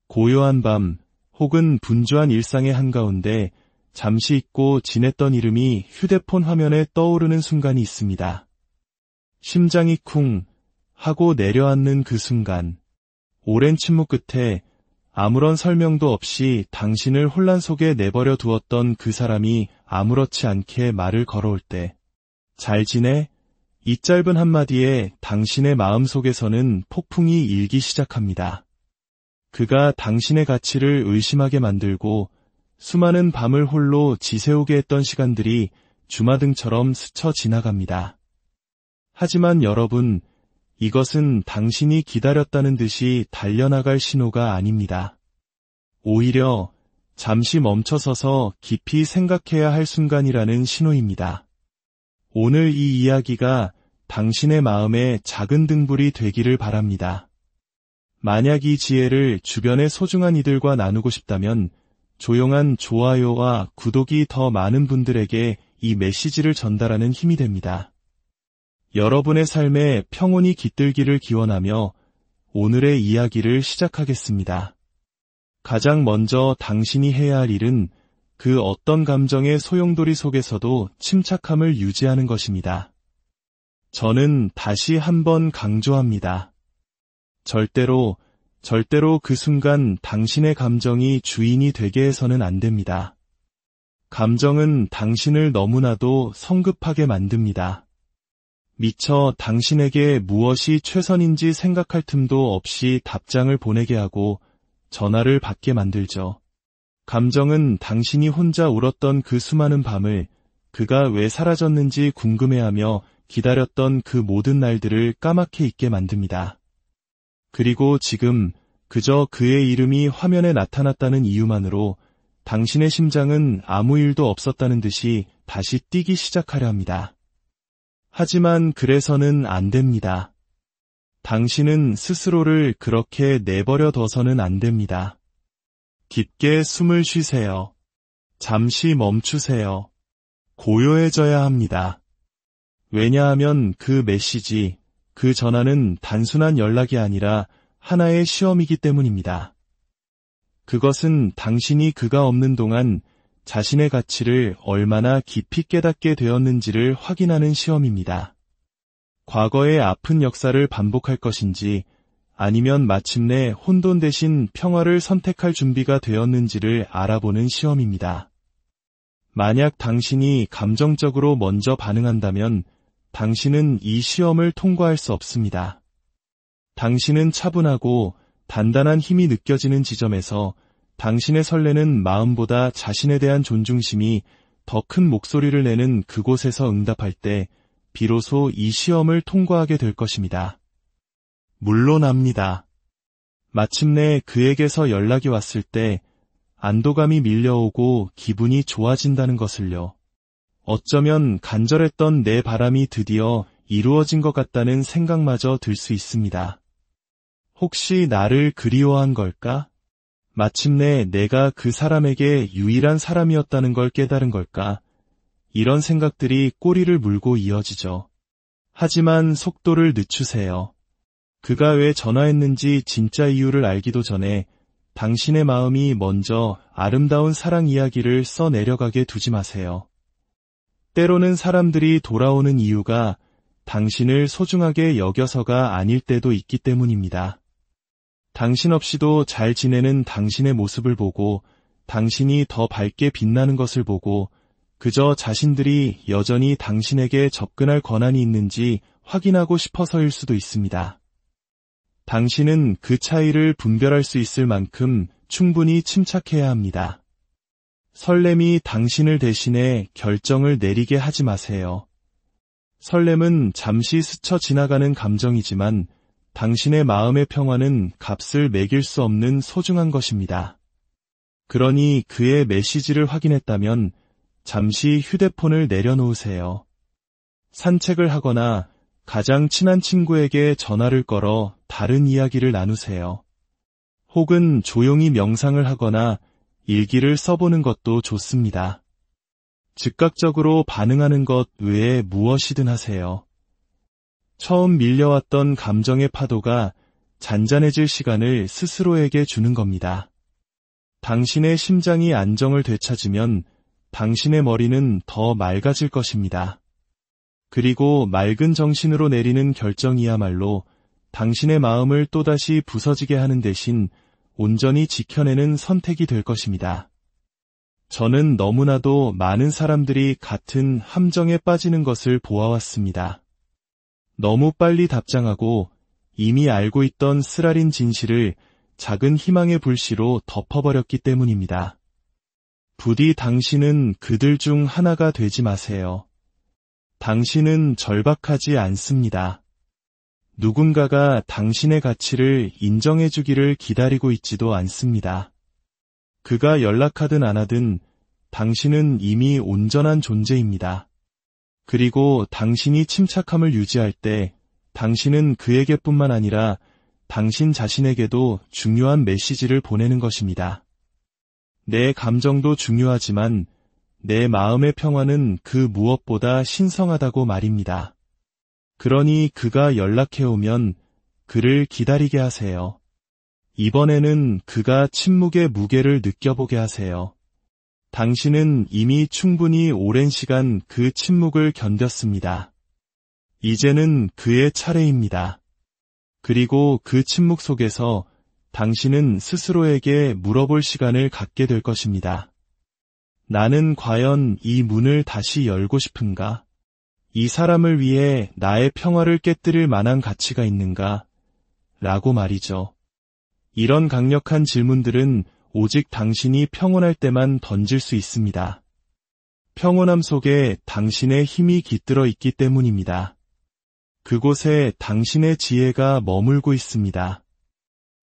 고요한 밤 혹은 분주한 일상의 한가운데 잠시 잊고 지냈던 이름이 휴대폰 화면에 떠오르는 순간이 있습니다. 심장이 쿵 하고 내려앉는 그 순간, 오랜 침묵 끝에 아무런 설명도 없이 당신을 혼란 속에 내버려 두었던 그 사람이 아무렇지 않게 말을 걸어올 때, 잘 지내? 이 짧은 한마디에 당신의 마음속에서는 폭풍이 일기 시작합니다. 그가 당신의 가치를 의심하게 만들고 수많은 밤을 홀로 지새우게 했던 시간들이 주마등처럼 스쳐 지나갑니다. 하지만 여러분, 이것은 당신이 기다렸다는 듯이 달려나갈 신호가 아닙니다. 오히려 잠시 멈춰서서 깊이 생각해야 할 순간이라는 신호입니다. 오늘 이 이야기가 당신의 마음에 작은 등불이 되기를 바랍니다. 만약 이 지혜를 주변의 소중한 이들과 나누고 싶다면 조용한 좋아요와 구독이 더 많은 분들에게 이 메시지를 전달하는 힘이 됩니다. 여러분의 삶에 평온이 깃들기를 기원하며 오늘의 이야기를 시작하겠습니다. 가장 먼저 당신이 해야 할 일은 그 어떤 감정의 소용돌이 속에서도 침착함을 유지하는 것입니다. 저는 다시 한번 강조합니다. 절대로 그 순간 당신의 감정이 주인이 되게 해서는 안 됩니다. 감정은 당신을 너무나도 성급하게 만듭니다. 미처 당신에게 무엇이 최선인지 생각할 틈도 없이 답장을 보내게 하고 전화를 받게 만들죠. 감정은 당신이 혼자 울었던 그 수많은 밤을, 그가 왜 사라졌는지 궁금해하며 기다렸던 그 모든 날들을 까맣게 잊게 만듭니다. 그리고 지금 그저 그의 이름이 화면에 나타났다는 이유만으로 당신의 심장은 아무 일도 없었다는 듯이 다시 뛰기 시작하려 합니다. 하지만 그래서는 안 됩니다. 당신은 스스로를 그렇게 내버려 둬서는 안 됩니다. 깊게 숨을 쉬세요. 잠시 멈추세요. 고요해져야 합니다. 왜냐하면 그 메시지, 그 전화는 단순한 연락이 아니라 하나의 시험이기 때문입니다. 그것은 당신이 그가 없는 동안 자신의 가치를 얼마나 깊이 깨닫게 되었는지를 확인하는 시험입니다. 과거의 아픈 역사를 반복할 것인지 아니면 마침내 혼돈 대신 평화를 선택할 준비가 되었는지를 알아보는 시험입니다. 만약 당신이 감정적으로 먼저 반응한다면 당신은 이 시험을 통과할 수 없습니다. 당신은 차분하고 단단한 힘이 느껴지는 지점에서 당신의 설레는 마음보다 자신에 대한 존중심이 더 큰 목소리를 내는 그곳에서 응답할 때 비로소 이 시험을 통과하게 될 것입니다. 물론합니다. 마침내 그에게서 연락이 왔을 때 안도감이 밀려오고 기분이 좋아진다는 것을요. 어쩌면 간절했던 내 바람이 드디어 이루어진 것 같다는 생각마저 들 수 있습니다. 혹시 나를 그리워한 걸까? 마침내 내가 그 사람에게 유일한 사람이었다는 걸 깨달은 걸까? 이런 생각들이 꼬리를 물고 이어지죠. 하지만 속도를 늦추세요. 그가 왜 전화했는지 진짜 이유를 알기도 전에 당신의 마음이 먼저 아름다운 사랑 이야기를 써내려가게 두지 마세요. 때로는 사람들이 돌아오는 이유가 당신을 소중하게 여겨서가 아닐 때도 있기 때문입니다. 당신 없이도 잘 지내는 당신의 모습을 보고 당신이 더 밝게 빛나는 것을 보고 그저 자신들이 여전히 당신에게 접근할 권한이 있는지 확인하고 싶어서일 수도 있습니다. 당신은 그 차이를 분별할 수 있을 만큼 충분히 침착해야 합니다. 설렘이 당신을 대신해 결정을 내리게 하지 마세요. 설렘은 잠시 스쳐 지나가는 감정이지만 당신의 마음의 평화는 값을 매길 수 없는 소중한 것입니다. 그러니 그의 메시지를 확인했다면 잠시 휴대폰을 내려놓으세요. 산책을 하거나 가장 친한 친구에게 전화를 걸어 다른 이야기를 나누세요. 혹은 조용히 명상을 하거나 일기를 써보는 것도 좋습니다. 즉각적으로 반응하는 것 외에 무엇이든 하세요. 처음 밀려왔던 감정의 파도가 잔잔해질 시간을 스스로에게 주는 겁니다. 당신의 심장이 안정을 되찾으면 당신의 머리는 더 맑아질 것입니다. 그리고 맑은 정신으로 내리는 결정이야말로 당신의 마음을 또다시 부서지게 하는 대신 온전히 지켜내는 선택이 될 것입니다. 저는 너무나도 많은 사람들이 같은 함정에 빠지는 것을 보아왔습니다. 너무 빨리 답장하고 이미 알고 있던 쓰라린 진실을 작은 희망의 불씨로 덮어버렸기 때문입니다. 부디 당신은 그들 중 하나가 되지 마세요. 당신은 절박하지 않습니다. 누군가가 당신의 가치를 인정해주기를 기다리고 있지도 않습니다. 그가 연락하든 안 하든 당신은 이미 온전한 존재입니다. 그리고 당신이 침착함을 유지할 때 당신은 그에게뿐만 아니라 당신 자신에게도 중요한 메시지를 보내는 것입니다. 내 감정도 중요하지만 내 마음의 평화는 그 무엇보다 신성하다고 말입니다. 그러니 그가 연락해오면 그를 기다리게 하세요. 이번에는 그가 침묵의 무게를 느껴보게 하세요. 당신은 이미 충분히 오랜 시간 그 침묵을 견뎠습니다. 이제는 그의 차례입니다. 그리고 그 침묵 속에서 당신은 스스로에게 물어볼 시간을 갖게 될 것입니다. 나는 과연 이 문을 다시 열고 싶은가? 이 사람을 위해 나의 평화를 깨뜨릴 만한 가치가 있는가? 라고 말이죠. 이런 강력한 질문들은 오직 당신이 평온할 때만 던질 수 있습니다. 평온함 속에 당신의 힘이 깃들어 있기 때문입니다. 그곳에 당신의 지혜가 머물고 있습니다.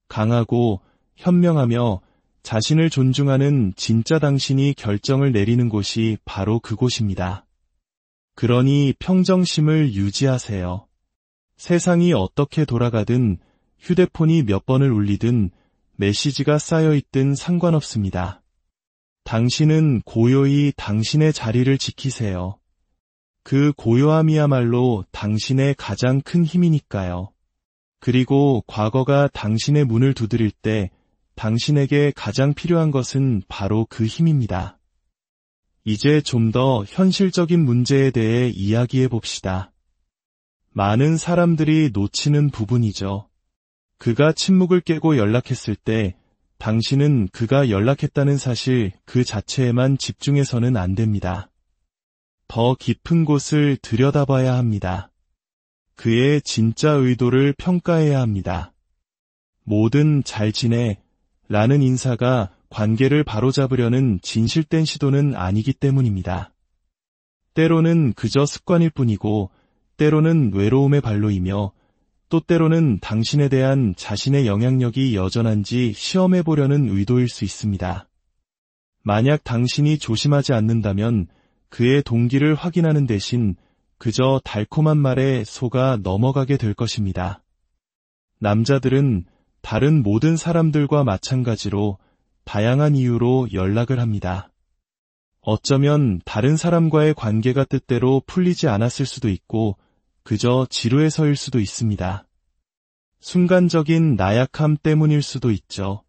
강하고 현명하며 자신을 존중하는 진짜 당신이 결정을 내리는 곳이 바로 그곳입니다. 그러니 평정심을 유지하세요. 세상이 어떻게 돌아가든 휴대폰이 몇 번을 울리든 메시지가 쌓여있든 상관없습니다. 당신은 고요히 당신의 자리를 지키세요. 그 고요함이야말로 당신의 가장 큰 힘이니까요. 그리고 과거가 당신의 문을 두드릴 때 당신에게 가장 필요한 것은 바로 그 힘입니다. 이제 좀 더 현실적인 문제에 대해 이야기해 봅시다. 많은 사람들이 놓치는 부분이죠. 그가 침묵을 깨고 연락했을 때 당신은 그가 연락했다는 사실 그 자체에만 집중해서는 안 됩니다. 더 깊은 곳을 들여다봐야 합니다. 그의 진짜 의도를 평가해야 합니다. 뭐든 잘 지내 라는 인사가 관계를 바로잡으려는 진실된 시도는 아니기 때문입니다. 때로는 그저 습관일 뿐이고 때로는 외로움의 발로이며 또 때로는 당신에 대한 자신의 영향력이 여전한지 시험해보려는 의도일 수 있습니다. 만약 당신이 조심하지 않는다면 그의 동기를 확인하는 대신 그저 달콤한 말에 속아 넘어가게 될 것입니다. 남자들은 다른 모든 사람들과 마찬가지로 다양한 이유로 연락을 합니다. 어쩌면 다른 사람과의 관계가 뜻대로 풀리지 않았을 수도 있고 그저 지루해서일 수도 있습니다. 순간적인 나약함 때문일 수도 있죠.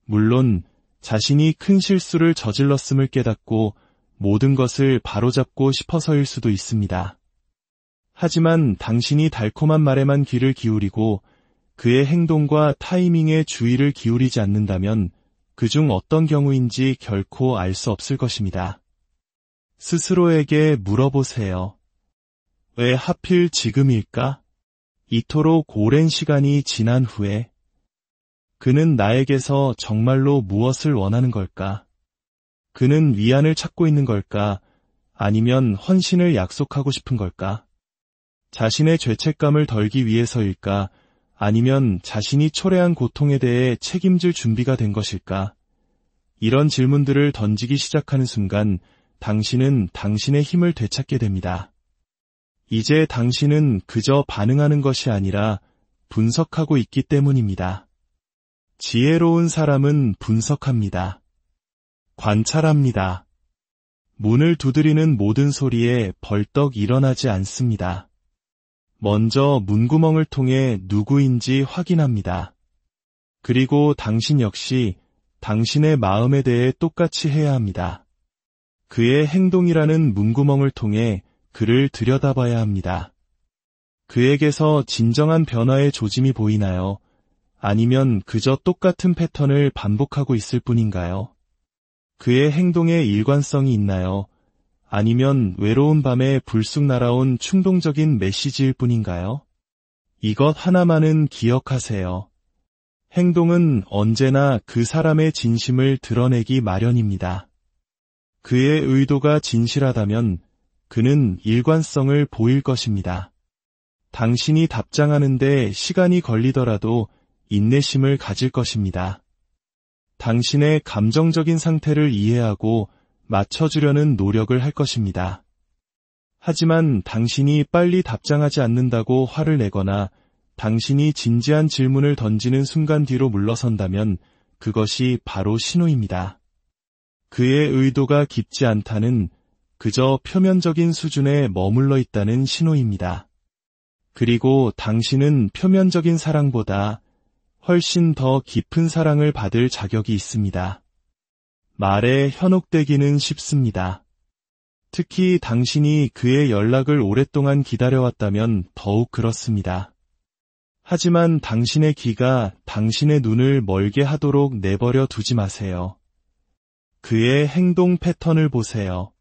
물론 자신이 큰 실수를 저질렀음을 깨닫고 모든 것을 바로잡고 싶어서일 수도 있습니다. 하지만 당신이 달콤한 말에만 귀를 기울이고 그의 행동과 타이밍에 주의를 기울이지 않는다면 그중 어떤 경우인지 결코 알 수 없을 것입니다. 스스로에게 물어보세요. 왜 하필 지금일까? 이토록 오랜 시간이 지난 후에 그는 나에게서 정말로 무엇을 원하는 걸까? 그는 위안을 찾고 있는 걸까? 아니면 헌신을 약속하고 싶은 걸까? 자신의 죄책감을 덜기 위해서일까? 아니면 자신이 초래한 고통에 대해 책임질 준비가 된 것일까? 이런 질문들을 던지기 시작하는 순간 당신은 당신의 힘을 되찾게 됩니다. 이제 당신은 그저 반응하는 것이 아니라 분석하고 있기 때문입니다. 지혜로운 사람은 분석합니다. 관찰합니다. 문을 두드리는 모든 소리에 벌떡 일어나지 않습니다. 먼저 문구멍을 통해 누구인지 확인합니다. 그리고 당신 역시 당신의 마음에 대해 똑같이 해야 합니다. 그의 행동이라는 문구멍을 통해 그를 들여다봐야 합니다. 그에게서 진정한 변화의 조짐이 보이나요? 아니면 그저 똑같은 패턴을 반복하고 있을 뿐인가요? 그의 행동에 일관성이 있나요? 아니면 외로운 밤에 불쑥 날아온 충동적인 메시지일 뿐인가요? 이것 하나만은 기억하세요. 행동은 언제나 그 사람의 진심을 드러내기 마련입니다. 그의 의도가 진실하다면 그는 일관성을 보일 것입니다. 당신이 답장하는데 시간이 걸리더라도 인내심을 가질 것입니다. 당신의 감정적인 상태를 이해하고 맞춰주려는 노력을 할 것입니다. 하지만 당신이 빨리 답장하지 않는다고 화를 내거나 당신이 진지한 질문을 던지는 순간 뒤로 물러선다면 그것이 바로 신호입니다. 그의 의도가 깊지 않다는 그저 표면적인 수준에 머물러 있다는 신호입니다. 그리고 당신은 표면적인 사랑보다 훨씬 더 깊은 사랑을 받을 자격이 있습니다. 말에 현혹되기는 쉽습니다. 특히 당신이 그의 연락을 오랫동안 기다려왔다면 더욱 그렇습니다. 하지만 당신의 귀가 당신의 눈을 멀게 하도록 내버려 두지 마세요. 그의 행동 패턴을 보세요.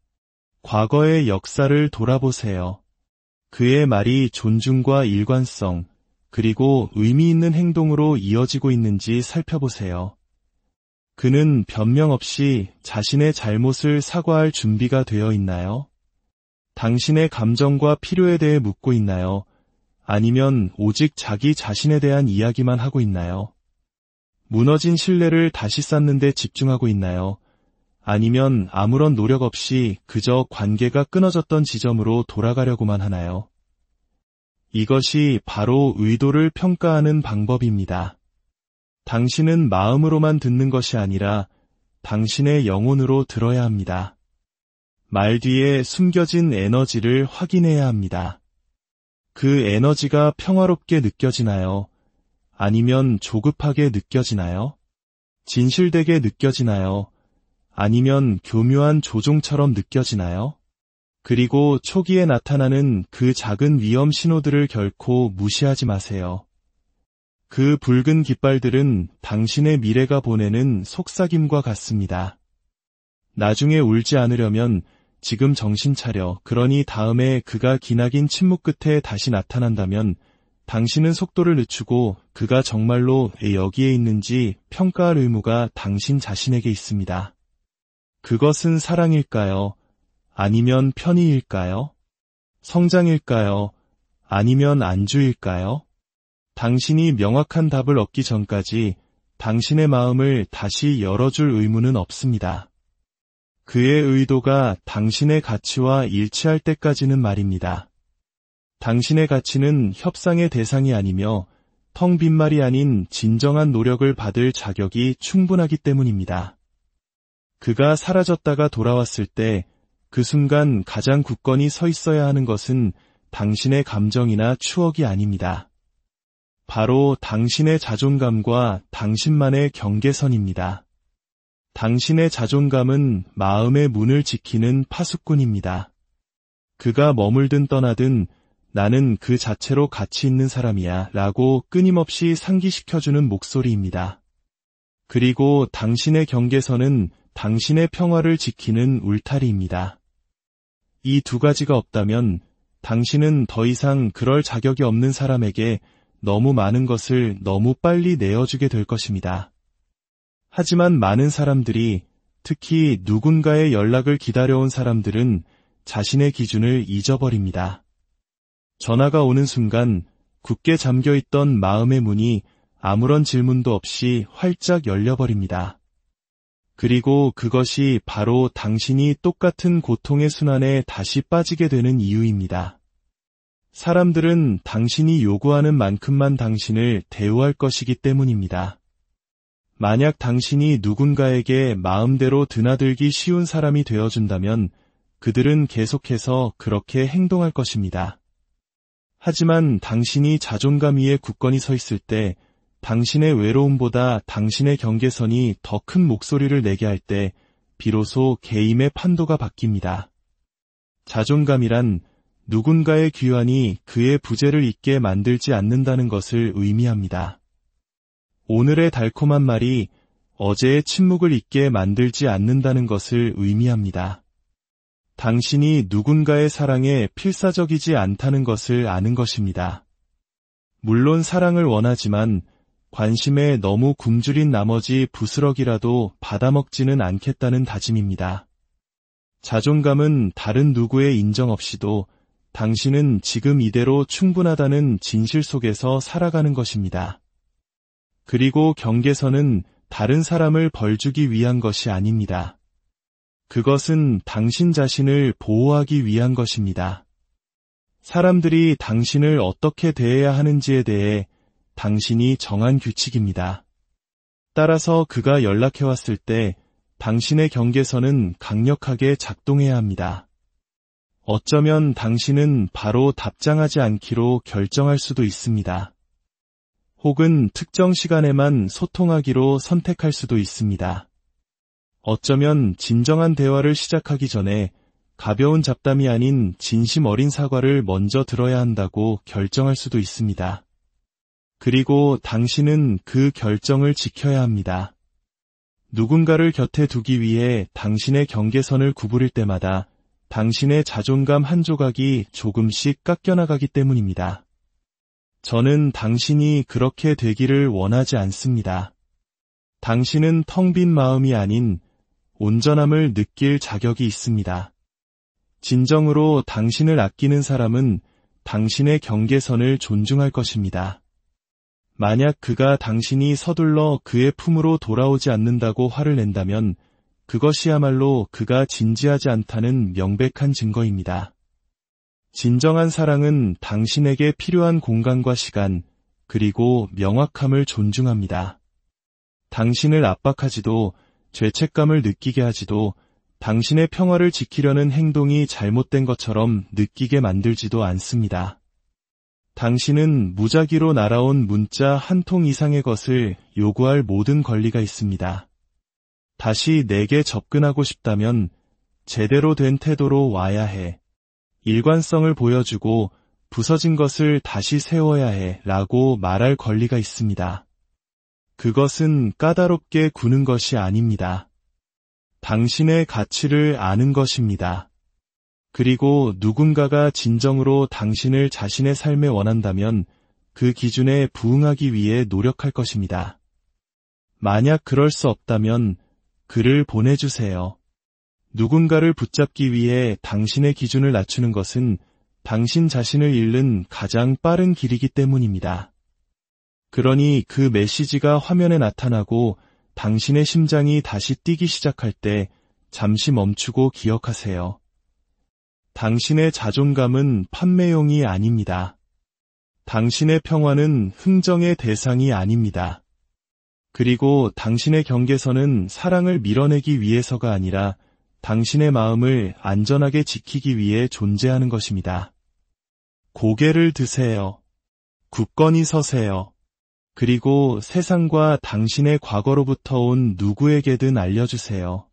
과거의 역사를 돌아보세요. 그의 말이 존중과 일관성, 그리고 의미 있는 행동으로 이어지고 있는지 살펴보세요. 그는 변명 없이 자신의 잘못을 사과할 준비가 되어 있나요? 당신의 감정과 필요에 대해 묻고 있나요? 아니면 오직 자기 자신에 대한 이야기만 하고 있나요? 무너진 신뢰를 다시 쌓는 데 집중하고 있나요? 아니면 아무런 노력 없이 그저 관계가 끊어졌던 지점으로 돌아가려고만 하나요? 이것이 바로 의도를 평가하는 방법입니다. 당신은 마음으로만 듣는 것이 아니라 당신의 영혼으로 들어야 합니다. 말 뒤에 숨겨진 에너지를 확인해야 합니다. 그 에너지가 평화롭게 느껴지나요? 아니면 조급하게 느껴지나요? 진실되게 느껴지나요? 아니면 교묘한 조종처럼 느껴지나요? 그리고 초기에 나타나는 그 작은 위험 신호들을 결코 무시하지 마세요. 그 붉은 깃발들은 당신의 미래가 보내는 속삭임과 같습니다. 나중에 울지 않으려면 지금 정신 차려. 그러니 다음에 그가 기나긴 침묵 끝에 다시 나타난다면 당신은 속도를 늦추고 그가 정말로 여기에 있는지 평가할 의무가 당신 자신에게 있습니다. 그것은 사랑일까요? 아니면 편의일까요? 성장일까요? 아니면 안주일까요? 당신이 명확한 답을 얻기 전까지 당신의 마음을 다시 열어줄 의무는 없습니다. 그의 의도가 당신의 가치와 일치할 때까지는 말입니다. 당신의 가치는 협상의 대상이 아니며 텅 빈 말이 아닌 진정한 노력을 받을 자격이 충분하기 때문입니다. 그가 사라졌다가 돌아왔을 때 그 순간 가장 굳건히 서 있어야 하는 것은 당신의 감정이나 추억이 아닙니다. 바로 당신의 자존감과 당신만의 경계선입니다. 당신의 자존감은 마음의 문을 지키는 파수꾼입니다. 그가 머물든 떠나든 나는 그 자체로 가치 있는 사람이야 라고 끊임없이 상기시켜주는 목소리입니다. 그리고 당신의 경계선은 당신의 평화를 지키는 울타리입니다. 이 두 가지가 없다면 당신은 더 이상 그럴 자격이 없는 사람에게 너무 많은 것을 너무 빨리 내어주게 될 것입니다. 하지만 많은 사람들이, 특히 누군가의 연락을 기다려온 사람들은 자신의 기준을 잊어버립니다. 전화가 오는 순간 굳게 잠겨있던 마음의 문이 아무런 질문도 없이 활짝 열려버립니다. 그리고 그것이 바로 당신이 똑같은 고통의 순환에 다시 빠지게 되는 이유입니다. 사람들은 당신이 요구하는 만큼만 당신을 대우할 것이기 때문입니다. 만약 당신이 누군가에게 마음대로 드나들기 쉬운 사람이 되어준다면 그들은 계속해서 그렇게 행동할 것입니다. 하지만 당신이 자존감 위에 굳건히 서 있을 때, 당신의 외로움보다 당신의 경계선이 더 큰 목소리를 내게 할 때, 비로소 게임의 판도가 바뀝니다. 자존감이란 누군가의 귀환이 그의 부재를 잊게 만들지 않는다는 것을 의미합니다. 오늘의 달콤한 말이 어제의 침묵을 잊게 만들지 않는다는 것을 의미합니다. 당신이 누군가의 사랑에 필사적이지 않다는 것을 아는 것입니다. 물론 사랑을 원하지만 관심에 너무 굶주린 나머지 부스럭이라도 받아먹지는 않겠다는 다짐입니다. 자존감은 다른 누구의 인정 없이도 당신은 지금 이대로 충분하다는 진실 속에서 살아가는 것입니다. 그리고 경계선은 다른 사람을 벌주기 위한 것이 아닙니다. 그것은 당신 자신을 보호하기 위한 것입니다. 사람들이 당신을 어떻게 대해야 하는지에 대해 당신이 정한 규칙입니다. 따라서 그가 연락해왔을 때 당신의 경계선은 강력하게 작동해야 합니다. 어쩌면 당신은 바로 답장하지 않기로 결정할 수도 있습니다. 혹은 특정 시간에만 소통하기로 선택할 수도 있습니다. 어쩌면 진정한 대화를 시작하기 전에 가벼운 잡담이 아닌 진심 어린 사과를 먼저 들어야 한다고 결정할 수도 있습니다. 그리고 당신은 그 결정을 지켜야 합니다. 누군가를 곁에 두기 위해 당신의 경계선을 구부릴 때마다 당신의 자존감 한 조각이 조금씩 깎여나가기 때문입니다. 저는 당신이 그렇게 되기를 원하지 않습니다. 당신은 텅 빈 마음이 아닌 온전함을 느낄 자격이 있습니다. 진정으로 당신을 아끼는 사람은 당신의 경계선을 존중할 것입니다. 만약 그가 당신이 서둘러 그의 품으로 돌아오지 않는다고 화를 낸다면 그것이야말로 그가 진지하지 않다는 명백한 증거입니다. 진정한 사랑은 당신에게 필요한 공간과 시간, 그리고 명확함을 존중합니다. 당신을 압박하지도 죄책감을 느끼게 하지도 당신의 평화를 지키려는 행동이 잘못된 것처럼 느끼게 만들지도 않습니다. 당신은 무작위로 날아온 문자 한 통 이상의 것을 요구할 모든 권리가 있습니다. 다시 내게 접근하고 싶다면 제대로 된 태도로 와야 해. 일관성을 보여주고 부서진 것을 다시 세워야 해 라고 말할 권리가 있습니다. 그것은 까다롭게 구는 것이 아닙니다. 당신의 가치를 아는 것입니다. 그리고 누군가가 진정으로 당신을 자신의 삶에 원한다면 그 기준에 부응하기 위해 노력할 것입니다. 만약 그럴 수 없다면 그를 보내주세요. 누군가를 붙잡기 위해 당신의 기준을 낮추는 것은 당신 자신을 잃는 가장 빠른 길이기 때문입니다. 그러니 그 메시지가 화면에 나타나고 당신의 심장이 다시 뛰기 시작할 때 잠시 멈추고 기억하세요. 당신의 자존감은 판매용이 아닙니다. 당신의 평화는 흥정의 대상이 아닙니다. 그리고 당신의 경계선은 사랑을 밀어내기 위해서가 아니라 당신의 마음을 안전하게 지키기 위해 존재하는 것입니다. 고개를 드세요. 굳건히 서세요. 그리고 세상과 당신의 과거로부터 온 누구에게든 알려주세요.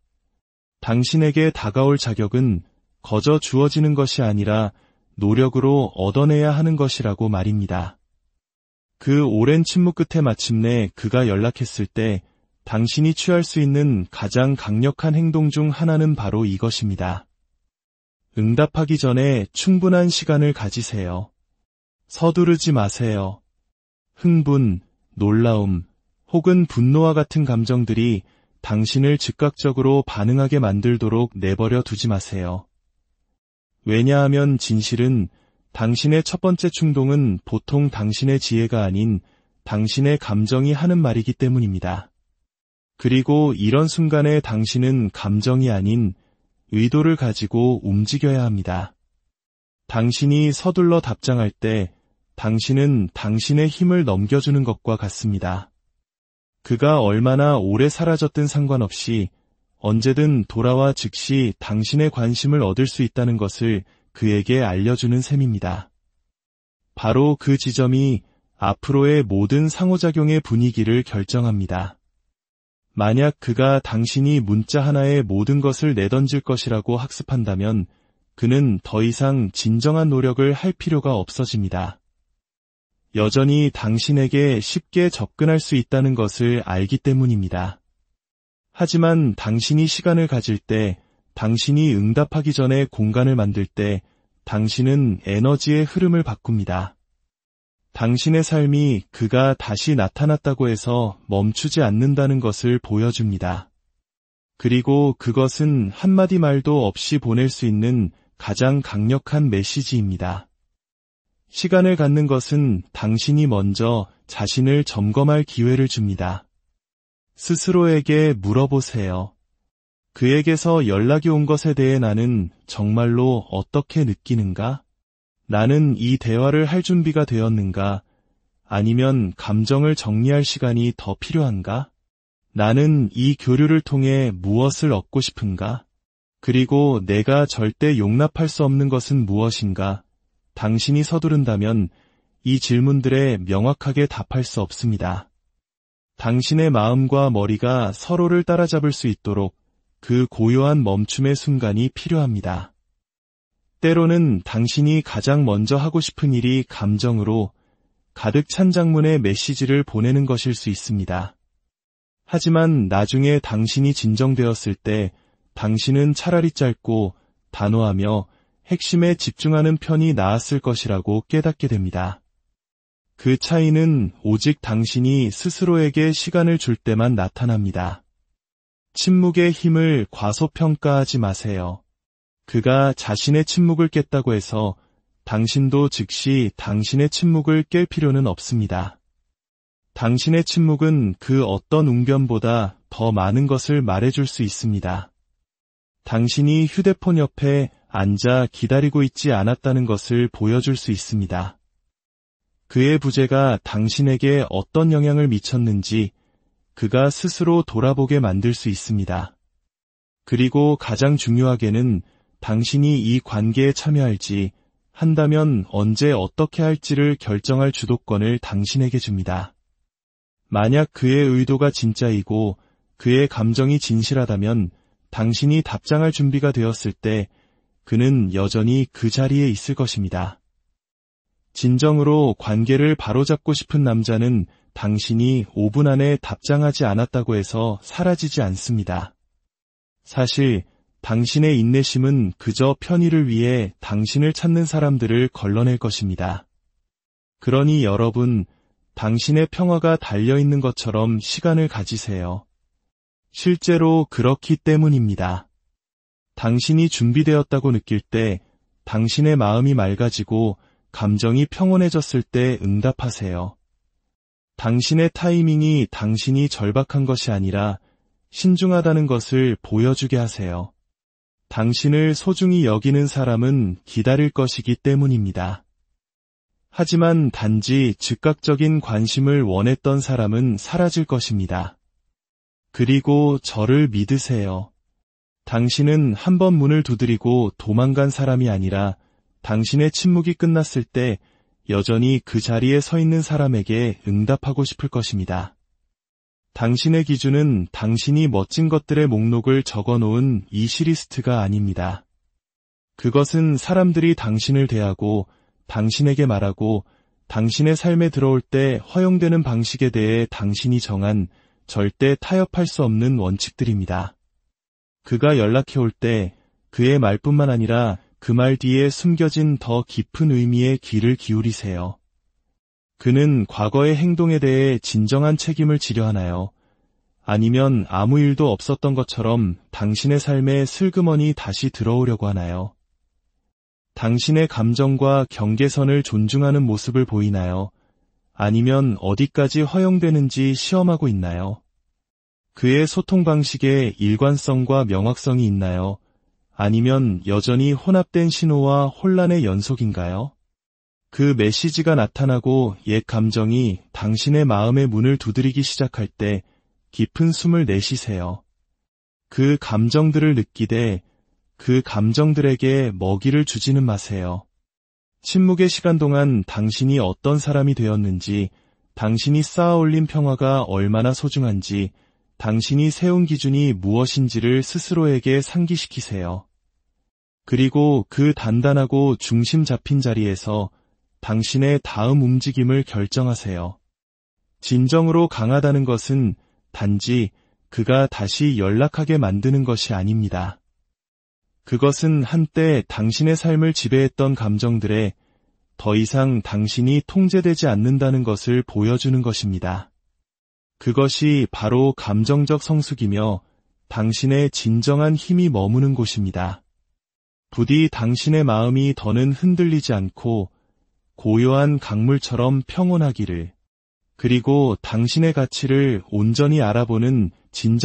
당신에게 다가올 자격은 거저 주어지는 것이 아니라 노력으로 얻어내야 하는 것이라고 말입니다. 그 오랜 침묵 끝에 마침내 그가 연락했을 때 당신이 취할 수 있는 가장 강력한 행동 중 하나는 바로 이것입니다. 응답하기 전에 충분한 시간을 가지세요. 서두르지 마세요. 흥분, 놀라움, 혹은 분노와 같은 감정들이 당신을 즉각적으로 반응하게 만들도록 내버려 두지 마세요. 왜냐하면 진실은 당신의 첫 번째 충동은 보통 당신의 지혜가 아닌 당신의 감정이 하는 말이기 때문입니다. 그리고 이런 순간에 당신은 감정이 아닌 의도를 가지고 움직여야 합니다. 당신이 서둘러 답장할 때 당신은 당신의 힘을 넘겨주는 것과 같습니다. 그가 얼마나 오래 사라졌든 상관없이 언제든 돌아와 즉시 당신의 관심을 얻을 수 있다는 것을 그에게 알려주는 셈입니다. 바로 그 지점이 앞으로의 모든 상호작용의 분위기를 결정합니다. 만약 그가 당신이 문자 하나에 모든 것을 내던질 것이라고 학습한다면 그는 더 이상 진정한 노력을 할 필요가 없어집니다. 여전히 당신에게 쉽게 접근할 수 있다는 것을 알기 때문입니다. 하지만 당신이 시간을 가질 때, 당신이 응답하기 전에 공간을 만들 때, 당신은 에너지의 흐름을 바꿉니다. 당신의 삶이 그가 다시 나타났다고 해서 멈추지 않는다는 것을 보여줍니다. 그리고 그것은 한마디 말도 없이 보낼 수 있는 가장 강력한 메시지입니다. 시간을 갖는 것은 당신이 먼저 자신을 점검할 기회를 줍니다. 스스로에게 물어보세요. 그에게서 연락이 온 것에 대해 나는 정말로 어떻게 느끼는가? 나는 이 대화를 할 준비가 되었는가? 아니면 감정을 정리할 시간이 더 필요한가? 나는 이 교류를 통해 무엇을 얻고 싶은가? 그리고 내가 절대 용납할 수 없는 것은 무엇인가? 당신이 서두른다면 이 질문들에 명확하게 답할 수 없습니다. 당신의 마음과 머리가 서로를 따라잡을 수 있도록 그 고요한 멈춤의 순간이 필요합니다. 때로는 당신이 가장 먼저 하고 싶은 일이 감정으로 가득 찬 장문의 메시지를 보내는 것일 수 있습니다. 하지만 나중에 당신이 진정되었을 때 당신은 차라리 짧고 단호하며 핵심에 집중하는 편이 나았을 것이라고 깨닫게 됩니다. 그 차이는 오직 당신이 스스로에게 시간을 줄 때만 나타납니다. 침묵의 힘을 과소평가하지 마세요. 그가 자신의 침묵을 깼다고 해서 당신도 즉시 당신의 침묵을 깰 필요는 없습니다. 당신의 침묵은 그 어떤 웅변보다 더 많은 것을 말해줄 수 있습니다. 당신이 휴대폰 옆에 앉아 기다리고 있지 않았다는 것을 보여줄 수 있습니다. 그의 부재가 당신에게 어떤 영향을 미쳤는지 그가 스스로 돌아보게 만들 수 있습니다. 그리고 가장 중요하게는 당신이 이 관계에 참여할지 한다면 언제 어떻게 할지를 결정할 주도권을 당신에게 줍니다. 만약 그의 의도가 진짜이고 그의 감정이 진실하다면 당신이 답장할 준비가 되었을 때 그는 여전히 그 자리에 있을 것입니다. 진정으로 관계를 바로잡고 싶은 남자는 당신이 5분 안에 답장하지 않았다고 해서 사라지지 않습니다. 사실 당신의 인내심은 그저 편의를 위해 당신을 찾는 사람들을 걸러낼 것입니다. 그러니 여러분, 당신의 평화가 달려있는 것처럼 시간을 가지세요. 실제로 그렇기 때문입니다. 당신이 준비되었다고 느낄 때, 당신의 마음이 맑아지고 감정이 평온해졌을 때 응답하세요. 당신의 타이밍이 당신이 절박한 것이 아니라 신중하다는 것을 보여주게 하세요. 당신을 소중히 여기는 사람은 기다릴 것이기 때문입니다. 하지만 단지 즉각적인 관심을 원했던 사람은 사라질 것입니다. 그리고 저를 믿으세요. 당신은 한 번 문을 두드리고 도망간 사람이 아니라 당신의 침묵이 끝났을 때 여전히 그 자리에 서 있는 사람에게 응답하고 싶을 것입니다. 당신의 기준은 당신이 멋진 것들의 목록을 적어놓은 위시리스트가 아닙니다. 그것은 사람들이 당신을 대하고 당신에게 말하고 당신의 삶에 들어올 때 허용되는 방식에 대해 당신이 정한 절대 타협할 수 없는 원칙들입니다. 그가 연락해올 때 그의 말뿐만 아니라 그 말 뒤에 숨겨진 더 깊은 의미에 귀를 기울이세요. 그는 과거의 행동에 대해 진정한 책임을 지려 하나요? 아니면 아무 일도 없었던 것처럼 당신의 삶에 슬그머니 다시 들어오려고 하나요? 당신의 감정과 경계선을 존중하는 모습을 보이나요? 아니면 어디까지 허용되는지 시험하고 있나요? 그의 소통 방식에 일관성과 명확성이 있나요? 아니면 여전히 혼합된 신호와 혼란의 연속인가요? 그 메시지가 나타나고 옛 감정이 당신의 마음의 문을 두드리기 시작할 때 깊은 숨을 내쉬세요. 그 감정들을 느끼되 그 감정들에게 먹이를 주지는 마세요. 침묵의 시간 동안 당신이 어떤 사람이 되었는지, 당신이 쌓아올린 평화가 얼마나 소중한지, 당신이 세운 기준이 무엇인지를 스스로에게 상기시키세요. 그리고 그 단단하고 중심 잡힌 자리에서 당신의 다음 움직임을 결정하세요. 진정으로 강하다는 것은 단지 그가 다시 연락하게 만드는 것이 아닙니다. 그것은 한때 당신의 삶을 지배했던 감정들에 더 이상 당신이 통제되지 않는다는 것을 보여주는 것입니다. 그것이 바로 감정적 성숙이며 당신의 진정한 힘이 머무는 곳입니다. 부디 당신의 마음이 더는 흔들리지 않고 고요한 강물처럼 평온하기를, 그리고 당신의 가치를 온전히 알아보는 진정